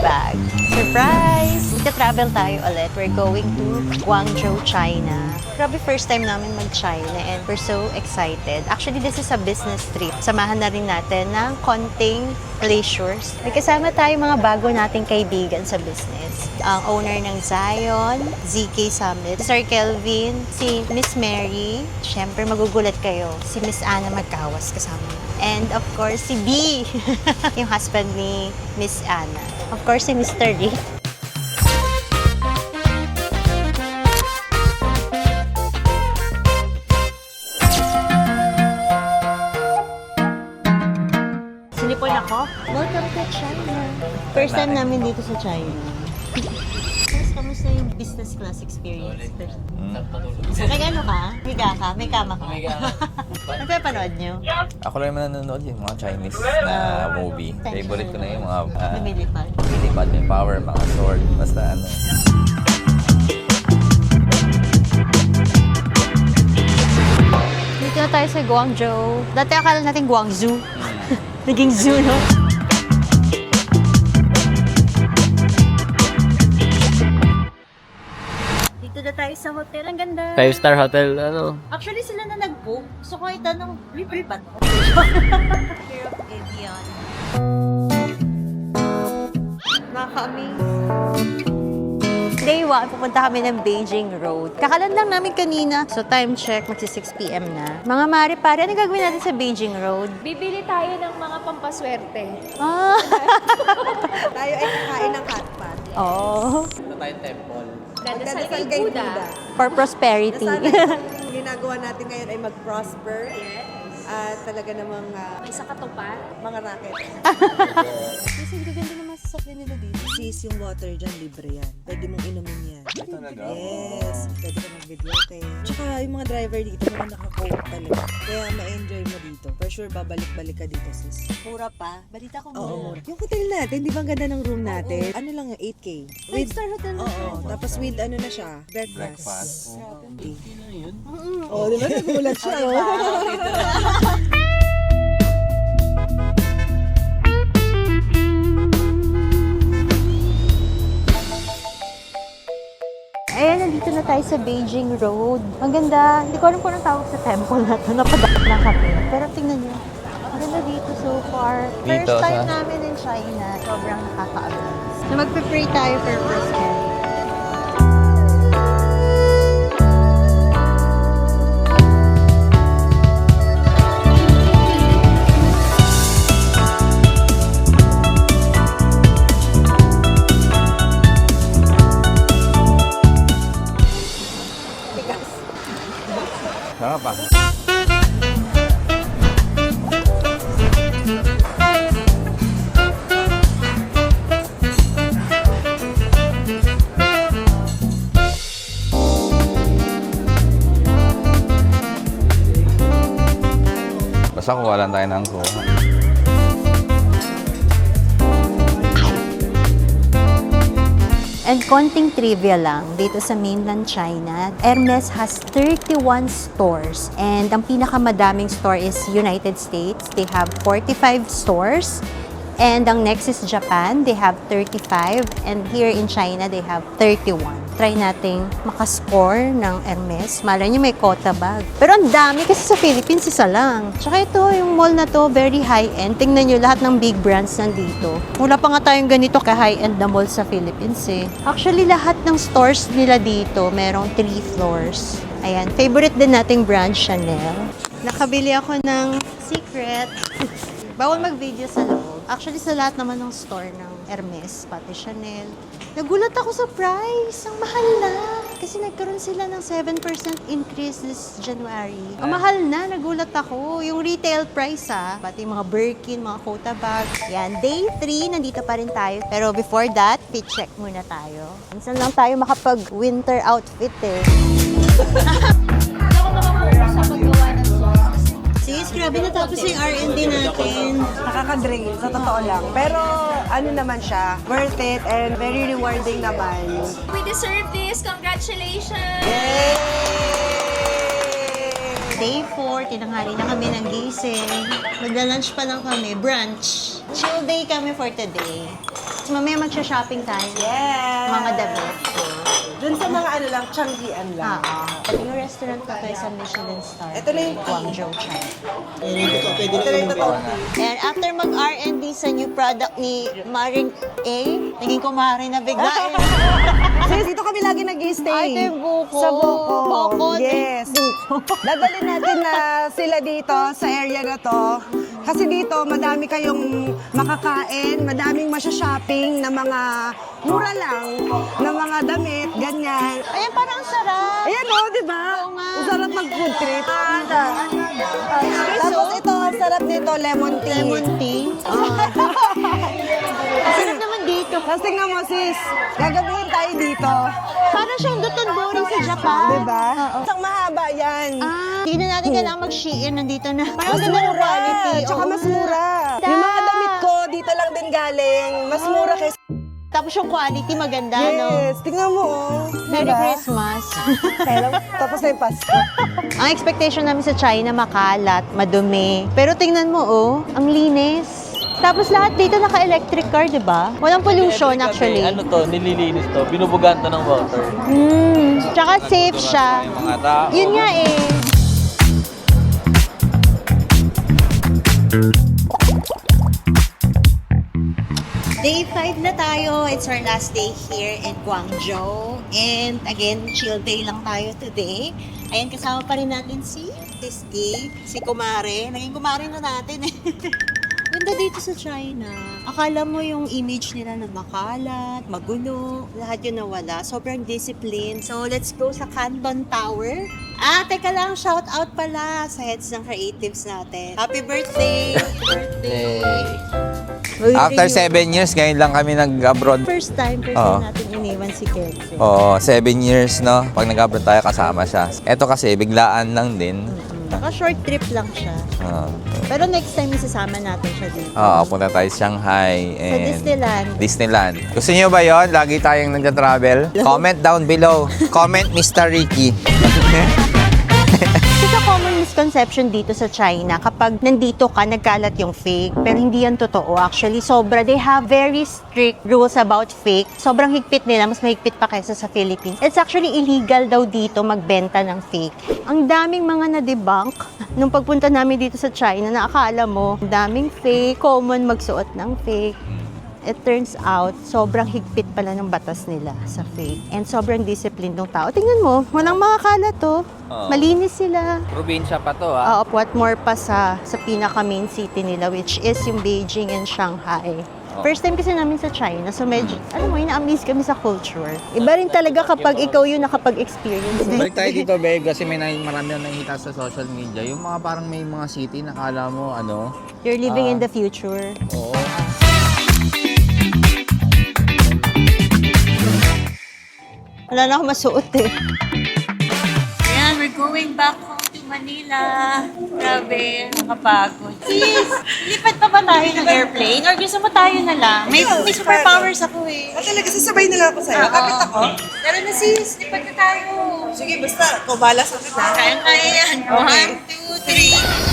bag. Surprise! Magta-travel tayo ulit. We're going to Guangzhou, China. Grabe, first time namin mag-China and we're so excited. Actually, this is a business trip. Samahan na rin natin ng konting leisures. May kasama tayo mga bago nating kaibigan sa business. Ang owner ng Zion, ZK Summit, Sir Kelvin, si Miss Mary. Siyempre, magugulat kayo. Si Miss Anna Magkawas kasama. And of course, si B, yung husband ni Miss Anna. Of course, si Mr. Rick. Sinipon ako. Welcome to China. First time namin dito sa China. Kamusta yung business class experience? Nag-ano ka? Higa ka? May kama ka? Nagpapanood nyo? Ako lang naman nanonood yung mga Chinese na movie. Favorite ko na yung mga lumilipad. lumilipad, may power, mga sword, basta ano. Dito na tayo sa Guangzhou. Dati akala natin Guangzhou. Naging zoo, no? Dito na tayo sa hotel. Ang ganda. 5-star hotel, ano? Actually, sila na nag-book. So, kung itanong, libre ba to? Care of Avion. Nakaka-amaze. Day 1, pupunta kami ng Beijing Road. Kakalan lang namin kanina. So, time check, magsi 6 p.m. na. Mga mare-pare, ano gagawin natin sa Beijing Road? Bibili tayo ng mga pampaswerte. Ah! Tayo ay kakain ng hot pot. Oh. Ito tayong temple. Dadasal kay kay Buddha. For prosperity. Sana yung ginagawa natin ngayon ay mag-prosper. At talaga namang May sakatupan. mga racket. Kasi hindi ganda naman sa sasakyan nila dito. Sis, yung water dyan, libre yan. Pwede mong inumin yan. Talaga? Yes. Pwede ka mag-videoke. Tsaka yung mga driver dito, mga naka-coat talaga. Kaya ma-enjoy mo dito. For sure, babalik-balik ka dito, sis. Mura pa. Balita ko Oo, mura. Yung hotel natin, di ba ang ganda ng room natin? Ano lang yung 8K? Five-star hotel na. Oo, tapos with ano na siya, breakfast. Breakfast. Oo, di ba nagulat siya? Ayan, nandito na tayo sa Beijing Road. Ang ganda. Hindi ko alam kung anong tawag sa temple na ito. Napadaan lang kami. Pero tingnan nyo. Ang ganda dito so far. First Dito, time sa- namin in China. Sobrang nakaka-amaze. Na magpe-pray tayo for prosperity. Sarap pa. Basta kuha lang tayo ng kuha. And konting trivia lang, dito sa mainland China, Hermes has 31 stores. And ang pinakamadaming store is United States. They have 45 stores. And ang next is Japan, they have 35. And here in China, they have 31. Try nating makascore ng Hermes. Malay nyo may quota bag. Pero ang dami kasi sa Philippines, isa lang. Tsaka ito, yung mall na to, very high-end. Tingnan nyo, lahat ng big brands nandito. Wala pa nga tayong ganito ka-high-end na mall sa Philippines eh. Actually, lahat ng stores nila dito, merong 3 floors. Ayan, favorite din nating brand, Chanel. Nakabili ako ng Secret. Bawal mag-video sa loob. Actually, sa lahat naman ng store ng Hermes, pati Chanel. Nagulat ako sa price. Ang mahal na. Kasi nagkaroon sila ng 7% increase this January. Ang mahal na. Nagulat ako. Yung retail price pati mga Birkin, mga Kota bag. Yan, day 3, nandito pa rin tayo. Pero before that, fit check muna tayo. Minsan lang tayo makapag-winter outfit eh. Hindi ako makapokus sa paggawa ng sauce. Sis, grabe natapos yung R&D natin. Nakaka-drain, sa totoo lang. Pero ano naman siya, worth it and very rewarding naman. We deserve this. Congratulations! Day 4, tinanghali na kami ng gising. Magla-lunch pa lang kami, brunch. Chill day kami for today. Mamaya magsha-shopping tayo. Yes! Mga damit. Dun sa mga ano lang, Changian lang. Yung restaurant ko tayo sa Michelin star. Ito na yung Guangzhou, China. Ito na yung totoo. And after mag-R&D sa new product ni Maring A, naging kumare na bigla eh. Sis, dito kami lagi nag-stay. Ay, ito yung buko. Sa buko. Bukod. Yes. Dadalhin natin na sila dito sa area na to. Kasi dito, madami kayong makakain, madaming masya-shopping na mga mura lang, na mga damit, ganyan. Ayan, parang ang sarap. Ayan o, di ba? Oo nga. Ang sarap mag-food trip. Tapos ito, ang sarap nito, lemon tea. Lemon tea. Ang sarap naman dito. Tapos tingnan mo sis, gagabihin tayo dito. Parang siyang Dotonbori sa Japan. Di ba? Oo. Isang mahaba yan. Hindi na natin kailangan mag-Shein. Nandito na. Parang Mas ganda ng mura. quality. Tsaka Oo mas nga. mura. Yung mga damit ko, dito lang din galing. Mas mura kaysa... Tapos yung quality maganda, no? Yes, tingnan mo oh. Merry Diba? Christmas. Hello, tapos na yung Pasko. Ang expectation namin sa China, makalat, madumi. Pero tingnan mo, oh, ang linis. Tapos lahat dito naka-electric car, di ba? Walang pollution, actually. Ano to, nililinis to, binubugan to ng water. Tsaka safe siya. Yung mga tao. Yun nga eh. Day 5 na tayo. It's our last day here in Guangzhou. And again, chill day lang tayo today. Ayan, kasama pa rin natin si Gay, si Kumare. Naging Kumare na natin eh. Ganda dito sa China. Akala mo yung image nila na makalat, magulo, lahat yun nawala. Sobrang discipline. So, let's go sa Canton Tower. Teka lang, shout out pala sa heads ng creatives natin. Happy birthday! After 7 years, ngayon lang kami nag-abroad. First time Oo. natin iniwan si Kenzie. Oo, 7 years, no? Pag nag-abroad tayo, kasama siya. Ito kasi, biglaan lang din. Saka short trip lang siya. Oo. Pero next time, isasama natin siya dito. Punta tayo sa Shanghai Sa and Disneyland. Gusto niyo ba yon? Lagi tayong nagja-travel? Comment down below. Comment Mr. Ricky. Isa common misconception dito sa China, kapag nandito ka, nagkalat yung fake. Pero hindi yan totoo. Actually, sobra. They have very strict rules about fake. Sobrang higpit nila. Mas mahigpit pa kaysa sa Philippines. It's actually illegal daw dito magbenta ng fake. Ang daming mga na-debunk nung pagpunta namin dito sa China na akala mo, ang daming fake, common magsuot ng fake. It turns out, sobrang higpit pala ng batas nila sa fake. And sobrang disciplined ng tao. Tingnan mo, walang makakalat to. Oo. Malinis sila. Probinsya pa to, ah. What more pa sa pinaka-main city nila, which is yung Beijing and Shanghai. First time kasi namin sa China, so medyo, alam mo, ina-amaze kami sa culture. Iba rin talaga kapag ikaw yung nakapag-experience. Balik tayo dito, babe, kasi marami na nakikita sa social media. Yung mga parang may mga city na kala mo, You're living in the future. Oo. Wala na ako masuot eh. Ayan, we're going back home to Manila. Grabe, nakapagod. Sis, lipat pa ba tayo ng airplane? Or gusto mo tayo na lang? May superpowers ako eh. Talaga, sasabay na lang ako sa'yo. Kapit ako. Tara na sis, lipat na tayo. Sige, basta, kumala sa kita. Kaya tayo yan. 1, 2, 3.